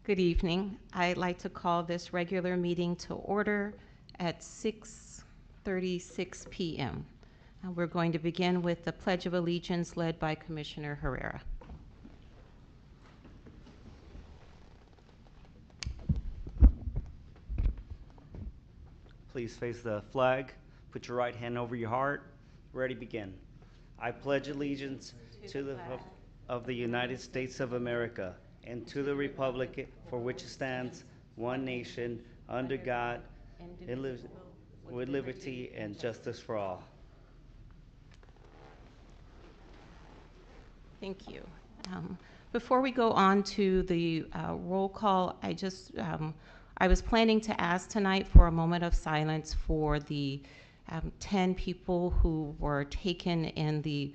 Good evening. I'd like to call this regular meeting to order at 6:36 p.m. We're going to begin with the Pledge of Allegiance led by Commissioner Herrera. Please face the flag. Put your right hand over your heart. Ready, begin. I pledge allegiance to the flag of the United States of America and to the republic for which it stands, one nation, under God, with liberty and justice for all. Thank you. Before we go on to the roll call, I was planning to ask tonight for a moment of silence for the 10 people who were taken in the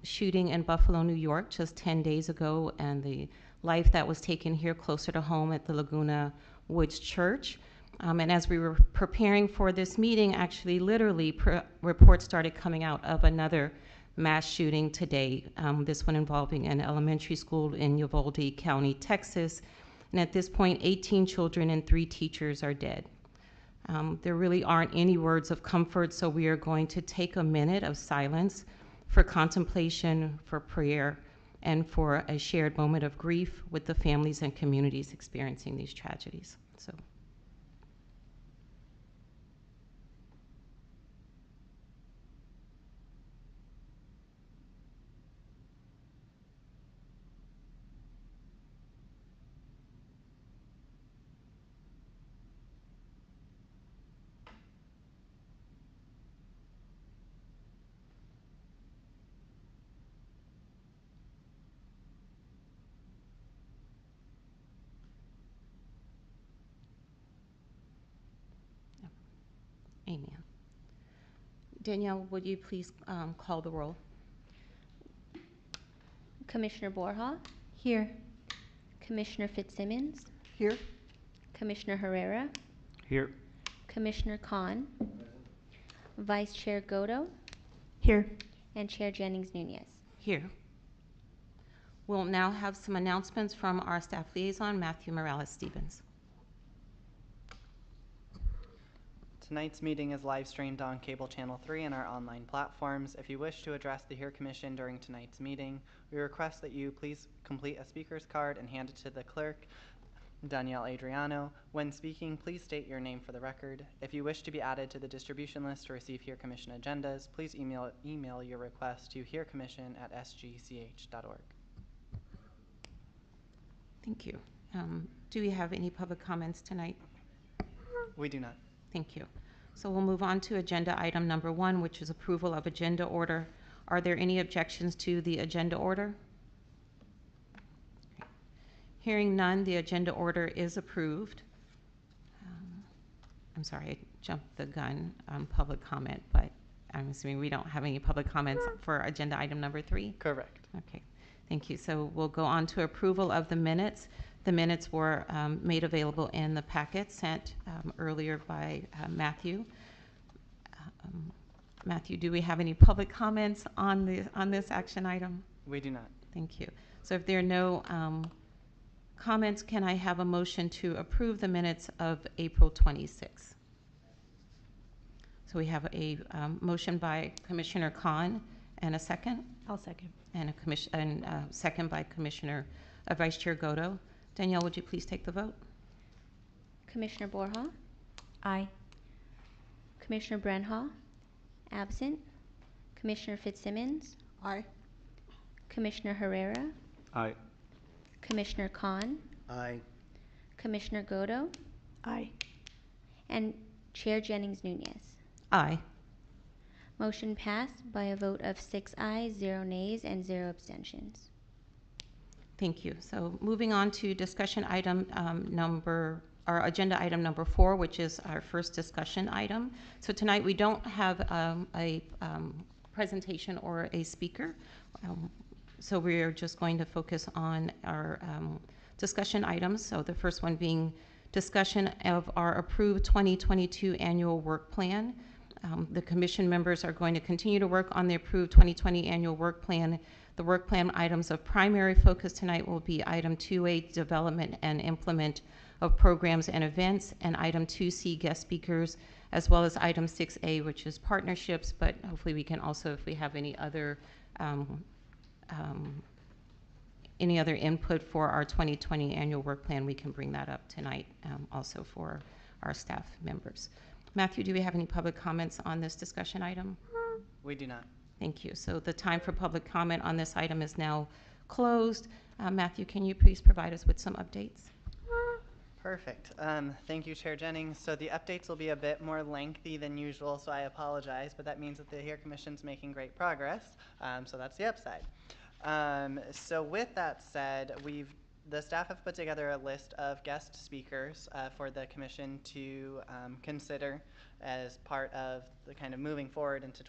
shooting in Buffalo, New York, just 10 days ago, and the life that was taken here closer to home at the Laguna Woods Church. And as we were preparing for this meeting, actually, literally, reports started coming out of another mass shooting today, this one involving an elementary school in Uvalde County, Texas. And at this point, 18 children and 3 teachers are dead. There really aren't any words of comfort, so we are going to take a minute of silence for contemplation, for prayer, and for a shared moment of grief with the families and communities experiencing these tragedies. So. Amen. Danielle, would you please call the roll? Commissioner Borja? Here. Commissioner Fitzsimmons? Here. Commissioner Herrera? Here. Commissioner Khan? Vice Chair Godo? Here. And Chair Jennings-Nunez? Here. We'll now have some announcements from our staff liaison, Matthew Morales-Stevens. Tonight's meeting is live streamed on Cable Channel 3 and our online platforms. If you wish to address the Hear Commission during tonight's meeting, we request that you please complete a speaker's card and hand it to the clerk, Danielle Adriano. When speaking, please state your name for the record. If you wish to be added to the distribution list to receive Hear Commission agendas, please email your request to hearcommission@sgch.org. Thank you. Do we have any public comments tonight? We do not. Thank you. So we'll move on to agenda item number 1, which is approval of agenda order. Are there any objections to the agenda order? Okay. Hearing none, the agenda order is approved. I'm sorry, I jumped the gun on public comment, but I'm assuming we don't have any public comments for agenda item number 3? Correct. Okay, thank you. So we'll go on to approval of the minutes. The minutes were made available in the packet sent earlier by Matthew. Matthew, do we have any public comments on this action item? We do not. Thank you. So if there are no comments, can I have a motion to approve the minutes of April 26th? So we have a motion by Commissioner Khan and a second? I'll second. And a second by Vice Chair Godo. Danielle, would you please take the vote? Commissioner Borja? Aye. Commissioner Brenha? Absent. Commissioner Fitzsimmons? Aye. Commissioner Herrera? Aye. Commissioner Khan? Aye. Commissioner Godo? Aye. And Chair Jennings-Nunez? Aye. Motion passed by a vote of 6 ayes, 0 nays, and 0 abstentions. Thank you. So moving on to discussion item agenda item number 4, which is our first discussion item. So tonight we don't have a presentation or a speaker. So we're just going to focus on our discussion items. So the first one being discussion of our approved 2022 annual work plan. The commission members are going to continue to work on the approved 2020 annual work plan The work plan items of primary focus tonight will be item 2A, development and implement of programs and events, and item 2C, guest speakers, as well as item 6A, which is partnerships, but hopefully we can also, if we have um, um, any other input for our 2020 annual work plan, we can bring that up tonight also for our staff members. Matthew, do we have any public comments on this discussion item? We do not. Thank you. So the time for public comment on this item is now closed. Matthew, can you please provide us with some updates? Perfect. Thank you, Chair Jennings. So the updates will be a bit more lengthy than usual, so I apologize, but that means that the HERE Commission's making great progress, so that's the upside. So with that said, the staff have put together a list of guest speakers for the Commission to consider as part of the kind of moving forward into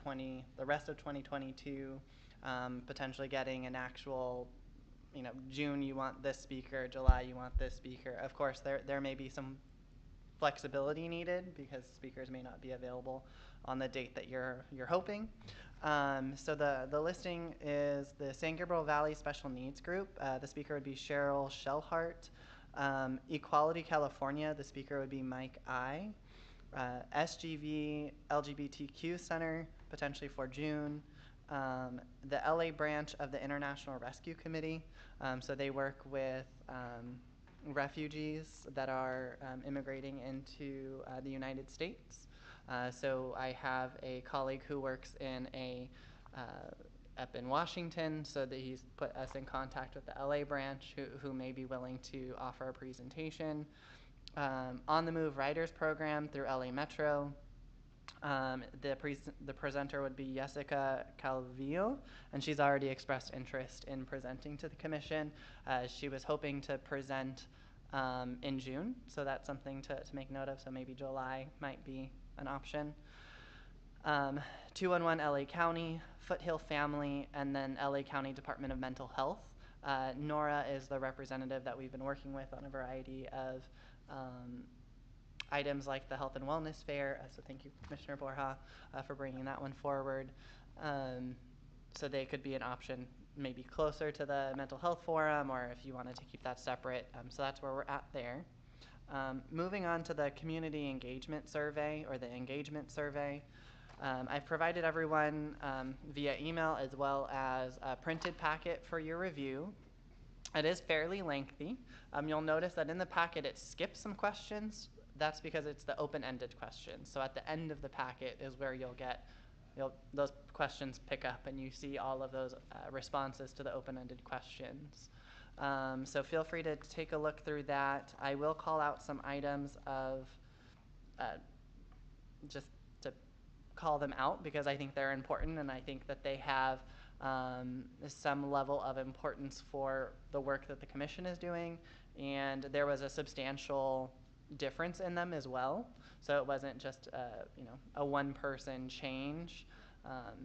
the rest of 2022, potentially getting an actual, June you want this speaker, July you want this speaker. Of course, there may be some flexibility needed because speakers may not be available on the date that you're hoping. So the listing is the San Gabriel Valley Special Needs Group. The speaker would be Cheryl Shellhart. Equality California, the speaker would be Mike I. SGV LGBTQ Center, potentially for June. The LA branch of the International Rescue Committee. So they work with refugees that are immigrating into the United States. So I have a colleague who works in up in Washington, so that he's put us in contact with the LA branch who may be willing to offer a presentation. On the Move Writers Program through LA Metro. The presenter would be Jessica Calvillo, and she's already expressed interest in presenting to the Commission. She was hoping to present in June, so that's something to make note of, so maybe July might be an option. 211 LA County, Foothill Family, and then LA County Department of Mental Health. Nora is the representative that we've been working with on a variety of items like the Health and Wellness Fair, so thank you, Commissioner Borja, for bringing that one forward. So they could be an option maybe closer to the Mental Health Forum, or if you wanted to keep that separate. So that's where we're at there. Moving on to the Community Engagement Survey, or the Engagement Survey. I've provided everyone via email as well as a printed packet for your review. It is fairly lengthy. You'll notice that in the packet it skips some questions. That's because it's the open-ended questions. So at the end of the packet is where those questions pick up, and you see all of those responses to the open-ended questions. So feel free to take a look through that. I will call out some items of just to call them out because I think they're important, and I think that they have some level of importance for the work that the Commission is doing, and there was a substantial difference in them as well. So it wasn't just a one-person change.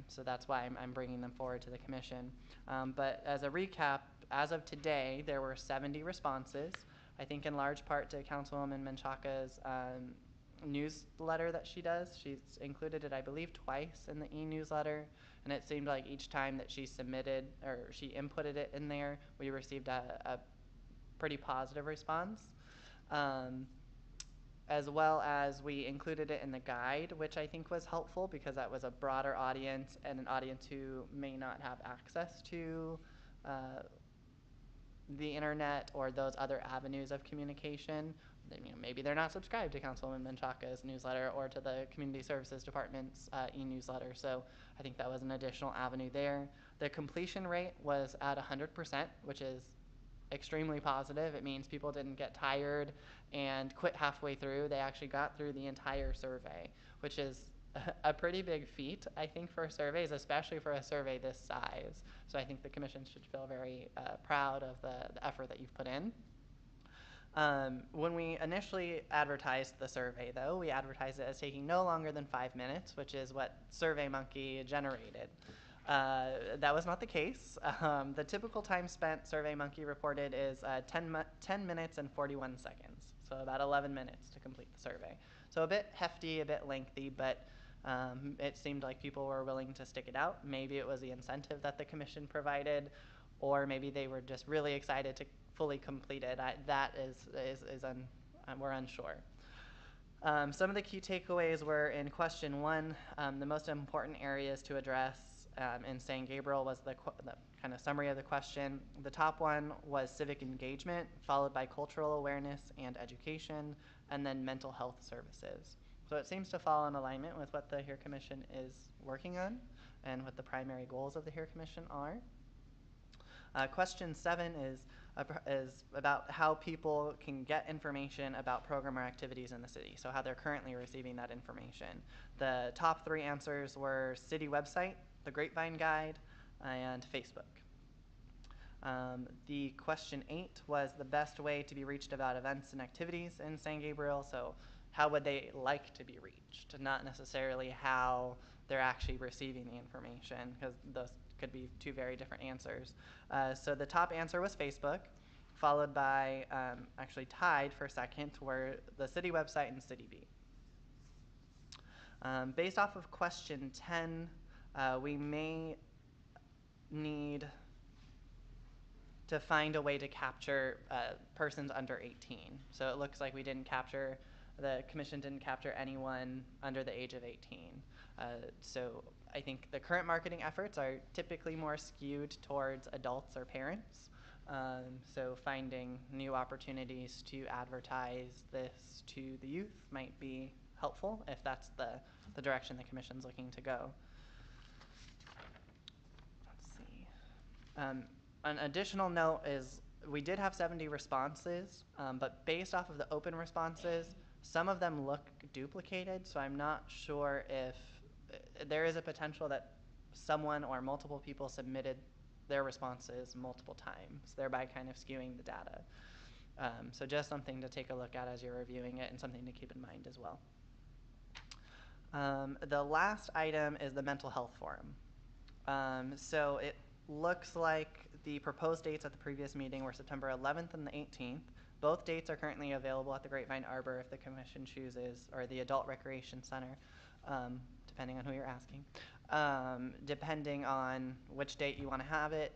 So that's why I'm bringing them forward to the Commission. But as a recap, as of today, there were 70 responses. I think in large part to Councilwoman Menchaca's newsletter that she does. She's included it, I believe, twice in the e-newsletter, and it seemed like each time that she submitted or she inputted it in there, we received a pretty positive response. As well as we included it in the guide, which I think was helpful because that was a broader audience and an audience who may not have access to the internet or those other avenues of communication. Maybe they're not subscribed to Councilwoman Menchaca's newsletter or to the Community Services Department's e-newsletter, so I think that was an additional avenue there. The completion rate was at 100%, which is extremely positive. It means people didn't get tired and quit halfway through. They actually got through the entire survey, which is a pretty big feat, I think, for surveys, especially for a survey this size. So I think the Commission should feel very proud of the effort that you've put in. When we initially advertised the survey, though, we advertised it as taking no longer than 5 minutes, which is what SurveyMonkey generated. That was not the case. The typical time spent, SurveyMonkey reported, is 10 minutes and 41 seconds, so about 11 minutes to complete the survey. So a bit hefty, a bit lengthy, but It seemed like people were willing to stick it out. Maybe it was the incentive that the commission provided, or maybe they were just really excited to fully complete it. We're unsure. Some of the key takeaways were in question 1, the most important areas to address in San Gabriel was the kind of summary of the question. The top one was civic engagement, followed by cultural awareness and education, and then mental health services. So it seems to fall in alignment with what the HEAR Commission is working on and what the primary goals of the HEAR Commission are. Question 7 is about how people can get information about program or activities in the city, so how they're currently receiving that information. The top 3 answers were city website, the Grapevine Guide, and Facebook. The question 8 was the best way to be reached about events and activities in San Gabriel, so how would they like to be reached, not necessarily how they're actually receiving the information, because those could be 2 very different answers. So the top answer was Facebook, followed by, actually tied for second, were the city website and City Beat. Based off of question 10, we may need to find a way to capture persons under 18. So it looks like the commission didn't capture anyone under the age of 18. So I think the current marketing efforts are typically more skewed towards adults or parents. So finding new opportunities to advertise this to the youth might be helpful if that's the direction the commission's looking to go. Let's see. An additional note is we did have 70 responses, but based off of the open responses, some of them look duplicated, so I'm not sure if there is a potential that someone or multiple people submitted their responses multiple times, thereby kind of skewing the data. So just something to take a look at as you're reviewing it and something to keep in mind as well. The last item is the mental health forum. So it looks like the proposed dates at the previous meeting were September 11th and the 18th. Both dates are currently available at the Grapevine Arbor if the commission chooses, or the Adult Recreation Center, depending on who you're asking. Depending on which date you want to have it,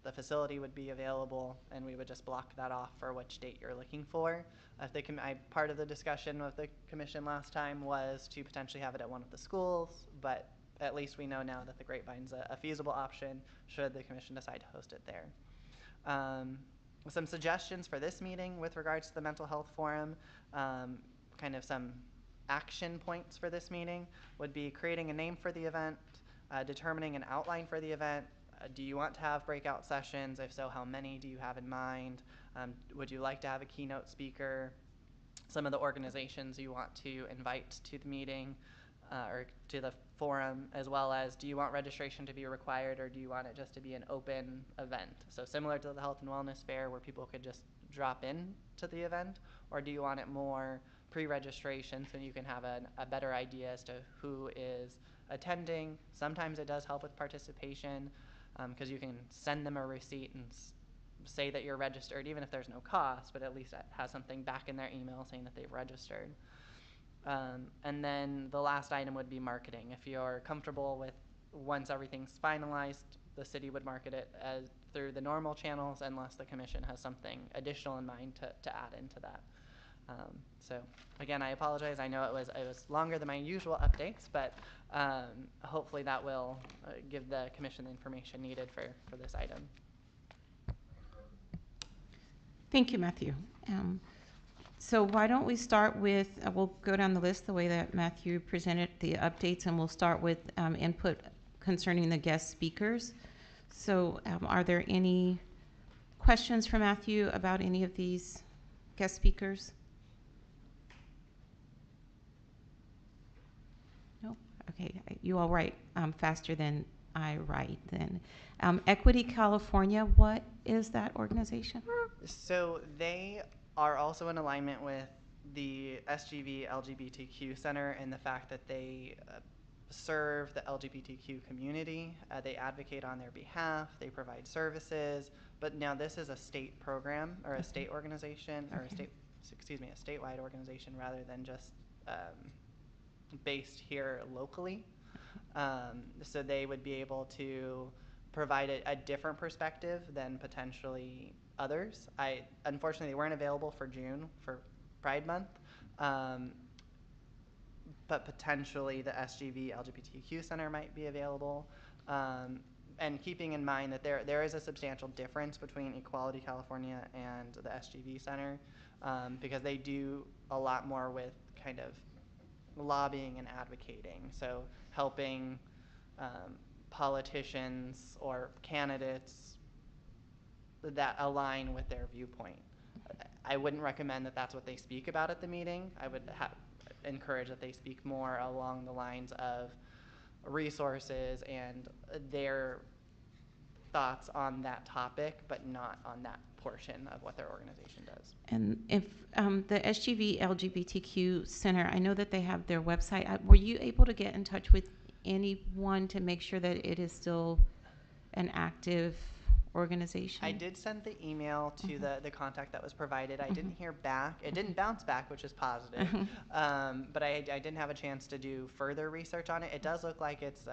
the facility would be available, and we would just block that off for which date you're looking for. Part of the discussion with the commission last time was to potentially have it at one of the schools, but at least we know now that the Grapevine's a feasible option should the commission decide to host it there. Some suggestions for this meeting with regards to the mental health forum, kind of some action points for this meeting would be creating a name for the event, determining an outline for the event. Do you want to have breakout sessions? If so, how many do you have in mind? Would you like to have a keynote speaker? Some of the organizations you want to invite to the meeting or to the forum, as well as do you want registration to be required or do you want it just to be an open event? So similar to the Health and Wellness Fair where people could just drop in to the event, or do you want it more pre-registration so you can have a better idea as to who is attending? Sometimes it does help with participation because you can send them a receipt and say that you're registered, even if there's no cost, but at least it has something back in their email saying that they've registered. And then the last item would be marketing. If you're comfortable with, once everything's finalized, the city would market it through the normal channels unless the commission has something additional in mind to add into that. So again, I apologize. I know it was longer than my usual updates, but hopefully that will give the commission the information needed for this item. Thank you, Matthew. So why don't we start with, we'll go down the list the way that Matthew presented the updates, and we'll start with input concerning the guest speakers. So are there any questions for Matthew about any of these guest speakers? Nope. Okay, you all write faster than I write then. Equity California, what is that organization? So they are also in alignment with the SGV LGBTQ Center in the fact that they serve the LGBTQ community. They advocate on their behalf. They provide services. But now this is a state program or a state organization or a statewide organization rather than just based here locally. So they would be able to provide a different perspective than potentially others. Unfortunately, they weren't available for June for Pride Month, but potentially the SGV LGBTQ Center might be available. And keeping in mind that there is a substantial difference between Equality California and the SGV Center, because they do a lot more with kind of lobbying and advocating. So helping politicians or candidates that align with their viewpoint. I wouldn't recommend that that's what they speak about at the meeting. I would encourage that they speak more along the lines of resources and their thoughts on that topic, but not on that portion of what their organization does. And if the SGV LGBTQ Center, I know that they have their website. Were you able to get in touch with anyone to make sure that it is still an active organization? I did send the email to the contact that was provided. I didn't hear back. It didn't bounce back, which is positive. But I didn't have a chance to do further research on it. It does look like it's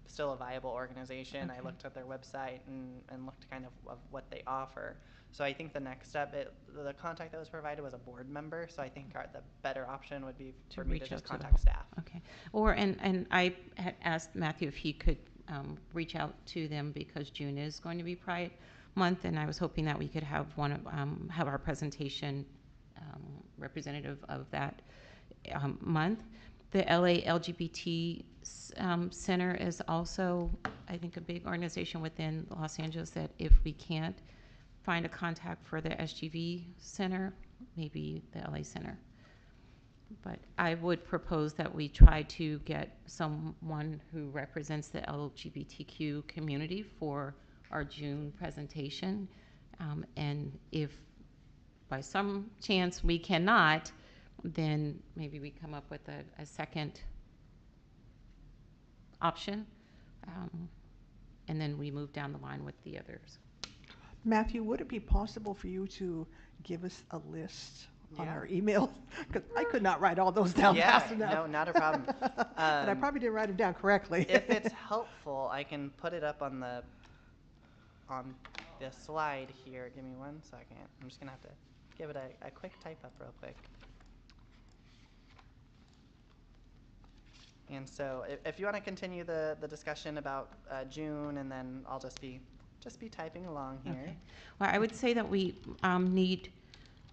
still a viable organization. Okay. I looked at their website and looked kind of what they offer. So I think the next step, the contact that was provided was a board member. So I think the better option would be for me to just contact staff. Okay. Or, and I had asked Matthew if he could reach out to them because June is going to be Pride Month, and I was hoping that we could have have our presentation representative of that month. The LA LGBT Center is also, I think, a big organization within Los Angeles that if we can't find a contact for the SGV Center, maybe the LA Center. But I would propose that we try to get someone who represents the LGBTQ community for our June presentation. And if by some chance we cannot, then maybe we come up with a second option. And then we move down the line with the others. Matthew, would it be possible for you to give us a list on Yeah. our email? Because I could not write all those down fast enough. No, not a problem. And I probably didn't write them down correctly. If it's helpful, I can put it up on the slide here. Give me 1 second. I'm just gonna have to give it a quick type up real quick. And so if you want to continue the discussion about June, and then I'll just be typing along here. Okay. Well, I would say that we need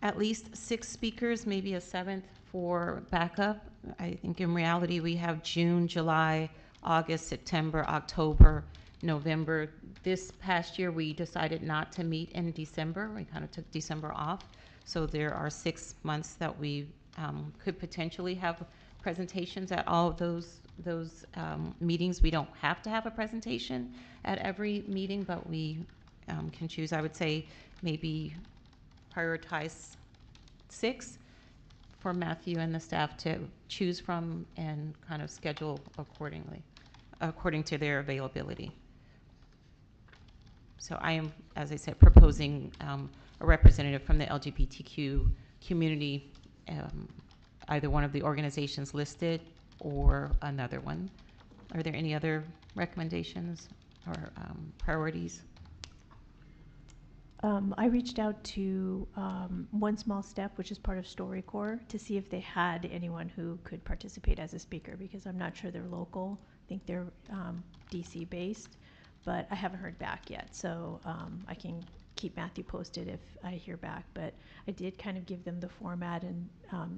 at least 6 speakers, maybe a 7th for backup. I think in reality we have June, July, August, September, October, November. This past year we decided not to meet in December. We kind of took December off. So there are 6 months that we could potentially have presentations at all of those meetings. We don't have to have a presentation at every meeting, but we can choose. I would say maybe prioritize 6 for Matthew and the staff to choose from and kind of schedule accordingly, according to their availability. So I am, as I said, proposing a representative from the LGBTQ community, either one of the organizations listed or another one. Are there any other recommendations or priorities? I reached out to One Small Step, which is part of StoryCorps, to see if they had anyone who could participate as a speaker, because I'm not sure they're local. I think they're DC based, but I haven't heard back yet. So I can keep Matthew posted if I hear back. But I did kind of give them the format and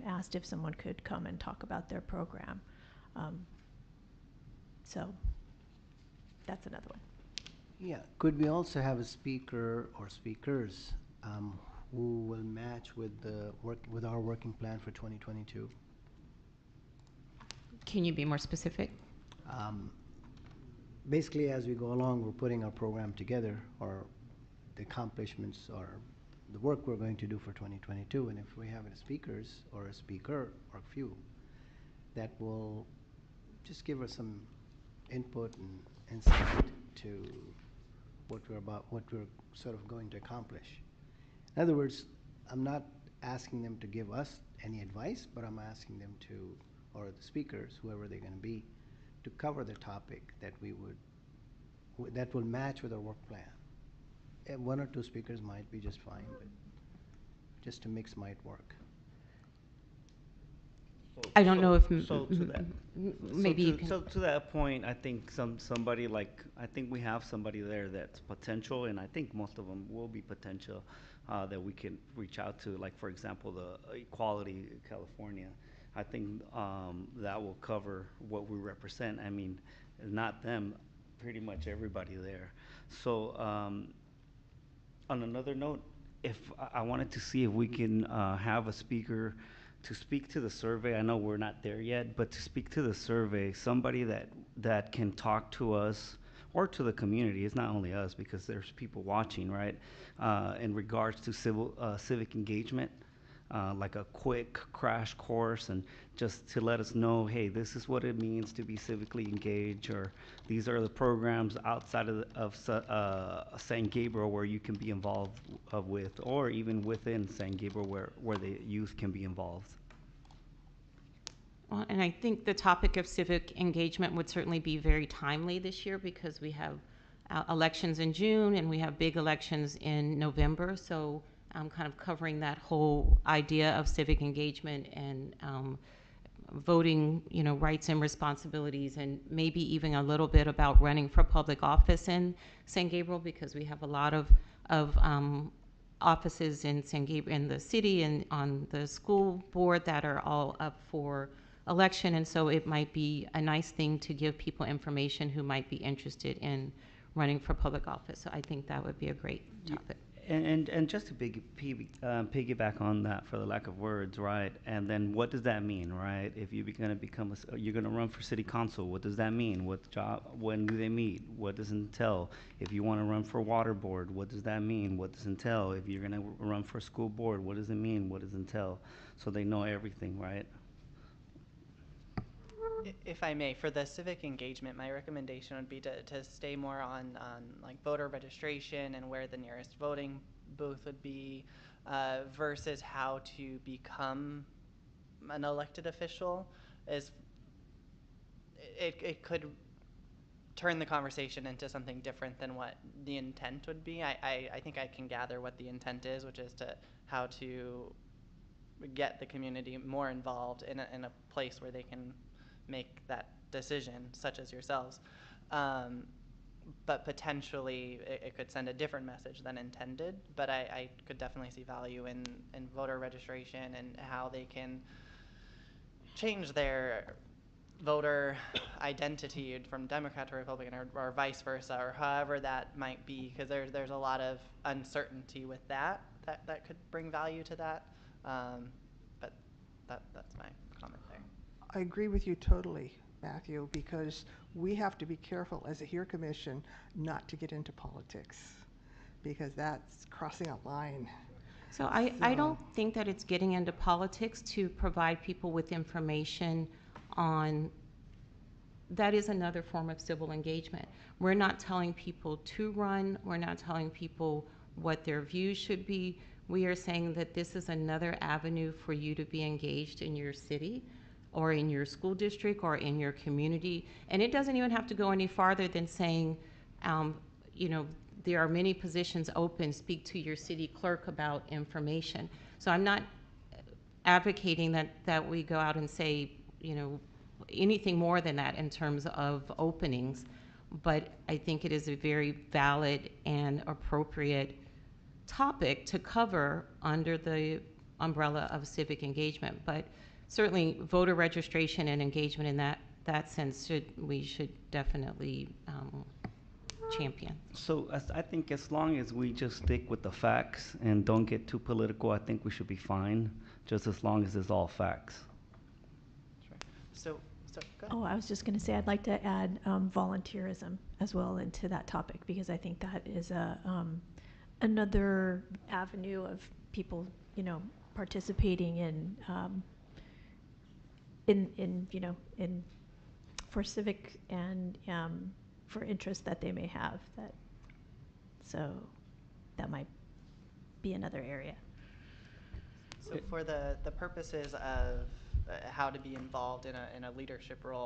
asked if someone could come and talk about their program. So that's another one. Yeah, could we also have a speaker or speakers who will match with our working plan for 2022? Can you be more specific? Basically, as we go along, we're putting our program together, or the accomplishments or the work we're going to do for 2022. And if we have speakers or a speaker or a few, that will just give us some input and insight to what we're sort of going to accomplish. In other words, I'm not asking them to give us any advice, but I'm asking them to or the speakers, whoever they're going to be, to cover the topic that that will match with our work plan. And one or two speakers might be just fine, but just a mix might work. I don't know if So to that, maybe you can. so to that point, I think somebody like, I think we have somebody there that's potential, and I think most of them will be potential, that we can reach out to, like, for example, the Equality California. I think that will cover what we represent. I mean, not them, pretty much everybody there. So on another note, if I wanted to see if we can have a speaker to speak to the survey. I know we're not there yet, but to speak to the survey, somebody that can talk to us or to the community. It's not only us, because there's people watching, right? In regards to civic engagement, like a quick crash course, and just to let us know, hey, this is what it means to be civically engaged, or these are the programs outside of San Gabriel where you can be involved with, or even within San Gabriel where the youth can be involved. Well, and I think the topic of civic engagement would certainly be very timely this year, because we have elections in June and we have big elections in November. So kind of covering that whole idea of civic engagement and voting, rights and responsibilities, and maybe even a little bit about running for public office in San Gabriel, because we have a lot of offices in San Gabriel, in the city, and on the school board that are all up for election. And so it might be a nice thing to give people information who might be interested in running for public office. So I think that would be a great topic. And just to piggyback on that, for the lack of words, right? And then what does that mean, right? If you're going to become you're going to run for city council, what does that mean? What job? When do they meet? What does it entail? If you want to run for water board, what does that mean? What does it entail? If you're going to run for school board, what does it mean? What does it entail? So they know everything, right? If I may, for the civic engagement, my recommendation would be to stay more on like voter registration and where the nearest voting booth would be, versus how to become an elected official. It could turn the conversation into something different than what the intent would be. I think I can gather what the intent is, which is how to get the community more involved in a place where they can make that decision, such as yourselves. But potentially it could send a different message than intended. But I could definitely see value in voter registration and how they can change their voter identity from Democrat to Republican, or vice versa, or however that might be, because there's a lot of uncertainty with that could bring value to that. But that's my comment there. I agree with you totally, Matthew, because we have to be careful as a HERE Commission not to get into politics, because that's crossing a line. So I don't think that it's getting into politics to provide people with information on, that is another form of civil engagement. We're not telling people to run. We're not telling people what their views should be. We are saying that this is another avenue for you to be engaged in your city, or in your school district, or in your community. And it doesn't even have to go any farther than saying, there are many positions open, speak to your city clerk about information. So I'm not advocating that we go out and say, anything more than that in terms of openings, but I think it is a very valid and appropriate topic to cover under the umbrella of civic engagement. But certainly voter registration and engagement in that sense we should definitely champion. So I think as long as we just stick with the facts and don't get too political, I think we should be fine, just as long as it's all facts. Sure. So go ahead. Oh, I was just going to say I'd like to add volunteerism as well into that topic, because I think that is another avenue of people, participating in for civic and for interests that they may have. So that might be another area. So for the purposes of how to be involved in a leadership role